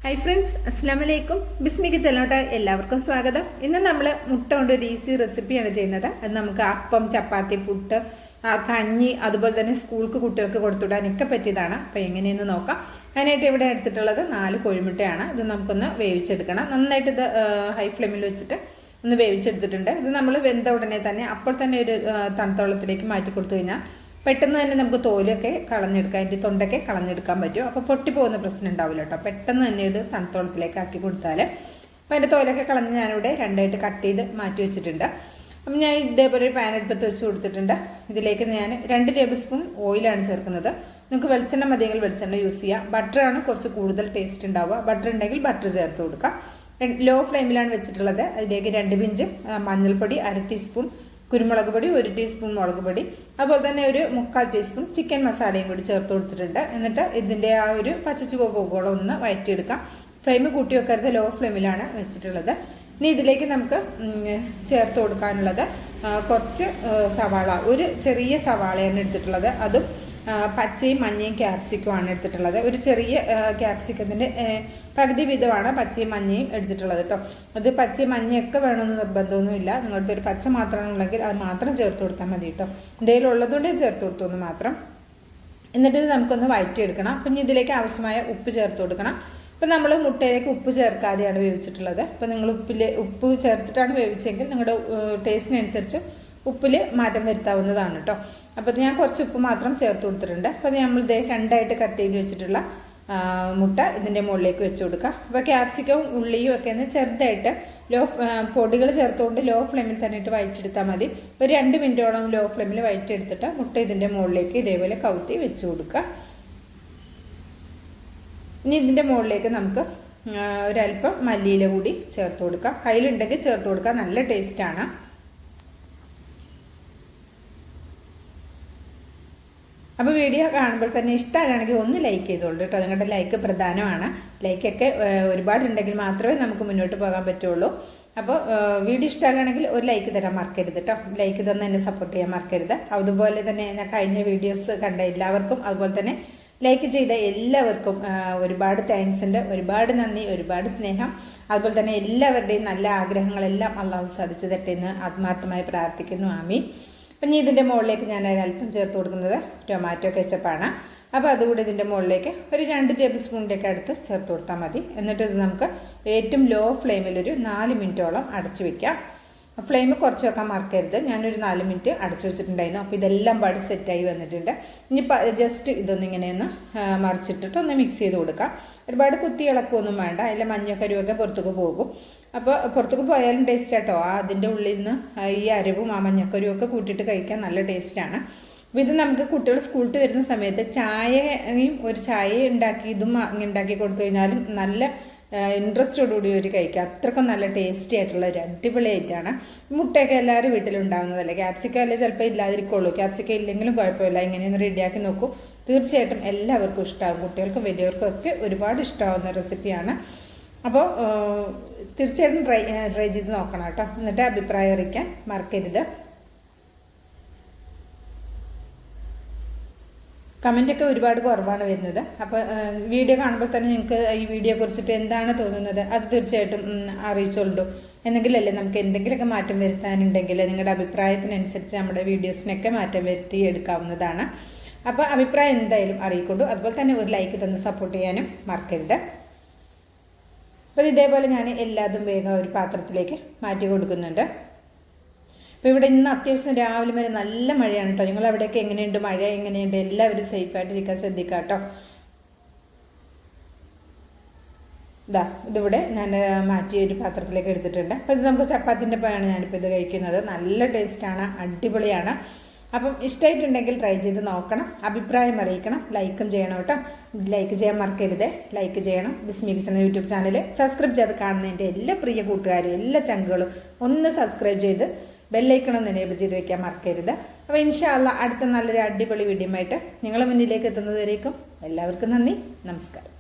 Hi friends, അസ്സലാമലൈക്കും. ബിസ്മി കിച്ചണിലോട്ട് എല്ലാവർക്കും സ്വാഗതം. ഇന്ന് നമ്മൾ മുട്ട കൊണ്ട് ഒരു ഈസി റെസിപ്പിയാണ് ചെയ്യുന്നത്. അത് നമുക്ക് അപ്പം, ചപ്പാത്തി, പുട്ട്, കഞ്ഞി, അതുപോലെ തന്നെ സ്കൂൾക്ക് കുട്ടികൾക്ക് കൊടുത്തുവിടാനൊക്കെ പറ്റിയതാണ്. അപ്പോൾ എങ്ങനെയെന്ന് നോക്കാം. അതിനായിട്ട് ഇവിടെ എടുത്തിട്ടുള്ളത് 4 കോഴിമുട്ടയാണ്. ഇത് നമുക്കൊന്ന് വേവിച്ചെടുക്കണം. നന്നായിട്ട് ഇത് ഹൈ ഫ്ലെയിമിൽ വെച്ചിട്ട് ഒന്ന് വേവിച്ചെടുത്തിട്ടുണ്ട്. ഇത് നമ്മൾ വെന്ത ഉടനെ തന്നെ അപ്പോൾ തന്നെ ഒരു തണുത്ത വെള്ളത്തിലേക്ക് മാറ്റി കൊടുത്തു കഴിഞ്ഞാൽ പെട്ടെന്ന് തന്നെ നമുക്ക് തോലൊക്കെ കളഞ്ഞെടുക്കാം, അതിൻ്റെ തൊണ്ടൊക്കെ കളഞ്ഞെടുക്കാൻ പറ്റും. അപ്പോൾ പൊട്ടിപ്പോകുന്ന പ്രശ്നം ഉണ്ടാവില്ല കേട്ടോ. പെട്ടെന്ന് തന്നെ ഇത് തണുത്ത വെള്ളത്തിലേക്ക് ആക്കി കൊടുത്താൽ അപ്പോൾ അതിൻ്റെ തോലൊക്കെ കളഞ്ഞ് ഞാനിവിടെ രണ്ടായിട്ട് കട്ട് ചെയ്ത് മാറ്റി വെച്ചിട്ടുണ്ട്. അപ്പം ഞാൻ ഇതേപോലെ ഒരു പാൻ അടുപ്പത്ത് വെച്ച് കൊടുത്തിട്ടുണ്ട്. ഇതിലേക്ക് ഞാൻ 2 ടേബിൾ സ്പൂൺ ഓയിലാണ് ചേർക്കുന്നത്. നിങ്ങൾക്ക് വെളിച്ചെണ്ണ മതിയെങ്കിൽ വെളിച്ചെണ്ണ യൂസ് ചെയ്യാം. ബട്ടറാണ് കുറച്ച് കൂടുതൽ ടേസ്റ്റ് ഉണ്ടാവുക. ബട്ടർ ഉണ്ടെങ്കിൽ ബട്ടർ ചേർത്ത് കൊടുക്കാം. ലോ ഫ്ലെയിമിലാണ് വെച്ചിട്ടുള്ളത്. അതിലേക്ക് 2 പിഞ്ച് മഞ്ഞൾപ്പൊടി, 1/2 ടീസ്പൂൺ കുരുമുളക് പൊടി, 1 ടീസ്പൂൺ മുളക് പൊടി, അതുപോലെ തന്നെ ഒരു 3/4 ടീസ്പൂൺ ചിക്കൻ മസാലയും കൂടി ചേർത്ത് കൊടുത്തിട്ടുണ്ട്. എന്നിട്ട് ഇതിൻ്റെ ആ ഒരു പച്ചച്ചുവ പോകുമ്പോൾ ഒന്ന് വഴറ്റിയെടുക്കാം. ഫ്ലെയിം കൂട്ടി വെക്കരുത്, ലോ ഫ്ലെയിമിലാണ് വെച്ചിട്ടുള്ളത്. ഇനി ഇതിലേക്ക് നമുക്ക് ചേർത്ത് കൊടുക്കാനുള്ളത് കുറച്ച് സവാള, ഒരു ചെറിയ സവാളയാണ് എടുത്തിട്ടുള്ളത്. അതും പച്ചയും മഞ്ഞയും ക്യാപ്സിക്കുമാണ് എടുത്തിട്ടുള്ളത്. ഒരു ചെറിയ ക്യാപ്സിക്കത്തിൻ്റെ പകുതി വീതമാണ് പച്ചയും മഞ്ഞയും എടുത്തിട്ടുള്ളത് കേട്ടോ. അത് പച്ചയും മഞ്ഞയൊക്കെ വേണമെന്ന് നിർബന്ധമൊന്നുമില്ല. നിങ്ങളുടെ ഒരു പച്ച മാത്രമാണെന്നുണ്ടെങ്കിൽ അത് മാത്രം ചേർത്ത് കൊടുത്താൽ മതി കേട്ടോ. എന്തെങ്കിലും ഉള്ളതുകൊണ്ടേ ചേർത്ത് കൊടുത്തു മാത്രം. എന്നിട്ട് നമുക്കൊന്ന് വഴറ്റിയെടുക്കണം. അപ്പം ഇനി ഇതിലേക്ക് ആവശ്യമായ ഉപ്പ് ചേർത്ത് കൊടുക്കണം. ഇപ്പം നമ്മൾ മുട്ടയിലേക്ക് ഉപ്പ് ചേർക്കാതെയാണ് വേവിച്ചിട്ടുള്ളത്. അപ്പം നിങ്ങൾ ഉപ്പ് ചേർത്തിട്ടാണ് വേവിച്ചെങ്കിൽ നിങ്ങളുടെ ടേസ്റ്റിനനുസരിച്ച് ഉപ്പിൽ മാറ്റം വരുത്താവുന്നതാണ് കേട്ടോ. അപ്പോൾ ഞാൻ കുറച്ച് ഉപ്പ് മാത്രം ചേർത്ത് കൊടുത്തിട്ടുണ്ട്. അപ്പോൾ നമ്മൾ ഇതേ 2ആയിട്ട് കട്ട് ചെയ്ത് വെച്ചിട്ടുള്ള മുട്ട ഇതിൻ്റെ മുകളിലേക്ക് വെച്ച് കൊടുക്കുക. അപ്പോൾ ക്യാപ്സിക്കവും ഉള്ളിയും ഒക്കെ ഒന്ന് ചെറുതായിട്ട് പൊടികൾ ചേർത്തുകൊണ്ട് ലോ ഫ്ലെയിമിൽ തന്നെ ഇട്ട് വഴറ്റിയെടുത്താൽ മതി. ഒരു 2 മിനിറ്റോളം ലോ ഫ്ലെയിമിൽ വഴറ്റിയെടുത്തിട്ട് മുട്ട ഇതിൻ്റെ മുകളിലേക്ക് ഇതേപോലെ കവുത്തി വെച്ച് കൊടുക്കുക. ഇനി ഇതിൻ്റെ മുകളിലേക്ക് നമുക്ക് ഒരല്പം മല്ലിയില കൂടി ചേർത്ത് കൊടുക്കാം. കയ്യിലുണ്ടെങ്കിൽ ചേർത്ത് കൊടുക്കുക, നല്ല ടേസ്റ്റാണ്. അപ്പോൾ വീഡിയോ കാണുമ്പോൾ തന്നെ ഇഷ്ടമാണെങ്കിൽ ഒന്ന് ലൈക്ക് ചെയ്തോളൂ കേട്ടോ. നിങ്ങളുടെ ലൈക്ക് പ്രധാനമാണ്. ലൈക്കൊക്കെ ഒരുപാടുണ്ടെങ്കിൽ മാത്രമേ നമുക്ക് മുന്നോട്ട് പോകാൻ പറ്റുള്ളൂ. അപ്പോൾ വീഡിയോ ഇഷ്ടമാണെങ്കിൽ ഒരു ലൈക്ക് തരാൻ മറക്കരുത് കേട്ടോ. ലൈക്ക് തന്നെ എന്നെ സപ്പോർട്ട് ചെയ്യാൻ മറക്കരുത്. അതുപോലെ തന്നെ ഞാൻ കഴിഞ്ഞ വീഡിയോസ് കണ്ട എല്ലാവർക്കും, അതുപോലെ തന്നെ ലൈക്ക് ചെയ്ത എല്ലാവർക്കും ഒരുപാട് താങ്ക്സ് ഉണ്ട്. ഒരുപാട് നന്ദി, ഒരുപാട് സ്നേഹം. അതുപോലെ തന്നെ എല്ലാവരുടെയും നല്ല ആഗ്രഹങ്ങളെല്ലാം അള്ളാഹു സാധിച്ചു തരട്ടെ എന്ന് ആത്മാർത്ഥമായി പ്രാർത്ഥിക്കുന്നു. ആമീൻ. ഇനി ഇതിൻ്റെ മുകളിലേക്ക് ഞാൻ അല്പം ചേർത്ത് കൊടുക്കുന്നത് ടൊമാറ്റോ കെച്ചപ്പാണ്. അപ്പോൾ അതുകൂടി ഇതിൻ്റെ മുകളിലേക്ക് ഒരു 2 ടേബിൾ സ്പൂണിൻ്റെയൊക്കെ അടുത്ത് ചേർത്ത് കൊടുത്താൽ മതി. എന്നിട്ട് ഇത് നമുക്ക് ഏറ്റവും ലോ ഫ്ലെയിമിൽ ഒരു 4 മിനിറ്റോളം അടച്ചു വയ്ക്കാം. ഫ്ലെയിം കുറച്ച് വെക്കാൻ മറക്കരുത്. ഞാനൊരു 4 മിനിറ്റ് അടച്ചു വെച്ചിട്ടുണ്ടായിരുന്നു. അപ്പോൾ ഇതെല്ലാം പാട് സെറ്റായി വന്നിട്ടുണ്ട്. ഇനി ജസ്റ്റ് ഇതൊന്നിങ്ങനെയൊന്ന് മറിച്ചിട്ടിട്ട് ഒന്ന് മിക്സ് ചെയ്ത് കൊടുക്കാം. ഒരുപാട് കുത്തി ഇളക്കൊന്നും വേണ്ട. അതിലെ മഞ്ഞക്കരുവൊക്കെ പുറത്തേക്ക് പോകും. അപ്പോൾ പുറത്തേക്ക് പോയാലും ടേസ്റ്റ് ആട്ടോ. അതിൻ്റെ ഉള്ളിൽ നിന്ന് ഈ അരവും ആ മഞ്ഞക്കരുവൊക്കെ കൂട്ടിയിട്ട് കഴിക്കാൻ നല്ല ടേസ്റ്റാണ്. അപ്പോൾ ഇത് നമുക്ക് കുട്ടികൾ സ്കൂളിൽ വരുന്ന സമയത്ത് ചായയും ഒരു ചായ ഉണ്ടാക്കി ഇതും ഉണ്ടാക്കി കൊടുത്തു കഴിഞ്ഞാലും നല്ല ഇൻട്രസ്റ്റോടുകൂടി ഒരു കഴിക്കുക. അത്രക്കും നല്ല ടേസ്റ്റി ആയിട്ടുള്ള ഒരു അടിപൊളി ആയിട്ടാണ്. മുട്ടയൊക്കെ എല്ലാവരും വീട്ടിലുണ്ടാകുന്നതല്ലേ. ക്യാപ്സിക്കം അല്ലേ ചിലപ്പോൾ ഇല്ലാതിരിക്കുള്ളൂ. ക്യാപ്സിക്കം ഇല്ലെങ്കിലും കുഴപ്പമില്ല. ഇങ്ങനെയൊന്ന് റെഡിയാക്കി നോക്കൂ. തീർച്ചയായിട്ടും എല്ലാവർക്കും ഇഷ്ടമാകും. കുട്ടികൾക്കും വലിയവർക്കും ഒക്കെ ഒരുപാട് ഇഷ്ടമാകുന്ന റെസിപ്പിയാണ്. അപ്പോൾ തീർച്ചയായിട്ടും ട്രൈ ചെയ്ത് നോക്കണം കേട്ടോ. എന്നിട്ട് അഭിപ്രായം അറിയിക്കാൻ മറക്കരുത്. കമൻറ്റൊക്കെ ഒരുപാട് കുറവാണ് വരുന്നത്. അപ്പോൾ വീഡിയോ കാണുമ്പോൾ തന്നെ നിങ്ങൾക്ക് ഈ വീഡിയോ കുറിച്ചിട്ട് എന്താണ് തോന്നുന്നത് അത് തീർച്ചയായിട്ടും അറിയിച്ചോളൂ. എന്നെങ്കിലല്ലേ നമുക്ക് എന്തെങ്കിലുമൊക്കെ മാറ്റം വരുത്താനുണ്ടെങ്കിൽ നിങ്ങളുടെ അഭിപ്രായത്തിനനുസരിച്ച് നമ്മുടെ വീഡിയോസിനൊക്കെ മാറ്റം വരുത്തി എടുക്കാവുന്നതാണ്. അപ്പോൾ അഭിപ്രായം എന്തായാലും അറിയിക്കൊണ്ടു. അതുപോലെ തന്നെ ഒരു ലൈക്ക് തന്ന് സപ്പോർട്ട് ചെയ്യാനും മറക്കരുത്. അപ്പോൾ ഇതേപോലെ ഞാൻ എല്ലാതും വേഗം ഒരു പാത്രത്തിലേക്ക് മാറ്റി കൊടുക്കുന്നുണ്ട്. അപ്പോൾ ഇവിടെ ഇന്ന് അത്യാവശ്യം രാവിലെ വരെ നല്ല മഴയാണ് കേട്ടോ. നിങ്ങൾ അവിടെയൊക്കെ എങ്ങനെയുണ്ട്, മഴ എങ്ങനെയുണ്ട്? എല്ലാവരും സേഫായിട്ടിരിക്കാൻ ശ്രദ്ധിക്കുക കേട്ടോ. ഇതിവിടെ ഞാൻ മാറ്റി ഒരു പാത്രത്തിലേക്ക് എടുത്തിട്ടുണ്ട്. അപ്പോൾ ഇത് നമുക്ക് ചപ്പാത്തിൻ്റെ പായാണ് ഞാനിപ്പോൾ ഇത് കഴിക്കുന്നത്. നല്ല ടേസ്റ്റാണ്, അടിപൊളിയാണ്. അപ്പം ഇഷ്ടമായിട്ടുണ്ടെങ്കിൽ ട്രൈ ചെയ്ത് നോക്കണം. അഭിപ്രായം അറിയിക്കണം. ലൈക്കും ചെയ്യണം കേട്ടോ. ലൈക്ക് ചെയ്യാൻ മറക്കരുത്. ലൈക്ക് ചെയ്യണം. ബിസ്മി കിച്ചൺ യൂട്യൂബ് ചാനൽ സബ്സ്ക്രൈബ് ചെയ്ത് കാണുന്നതിൻ്റെ എല്ലാ പ്രിയ കൂട്ടുകാരും എല്ലാ ചങ്കുകളും ഒന്ന് സബ്സ്ക്രൈബ് ചെയ്ത് ബെല്ലൈക്കണം എനേബിൾ ചെയ്ത് വെക്കാൻ മറക്കരുത്. അപ്പോൾ ഇൻഷാ അല്ലാഹ് അടുത്ത നല്ലൊരു അടിപൊളി വീഡിയോ ആയിട്ട് നിങ്ങളുടെ മുന്നിലേക്ക് എത്തുന്നതുവരേക്കും എല്ലാവർക്കും നന്ദി, നമസ്കാരം.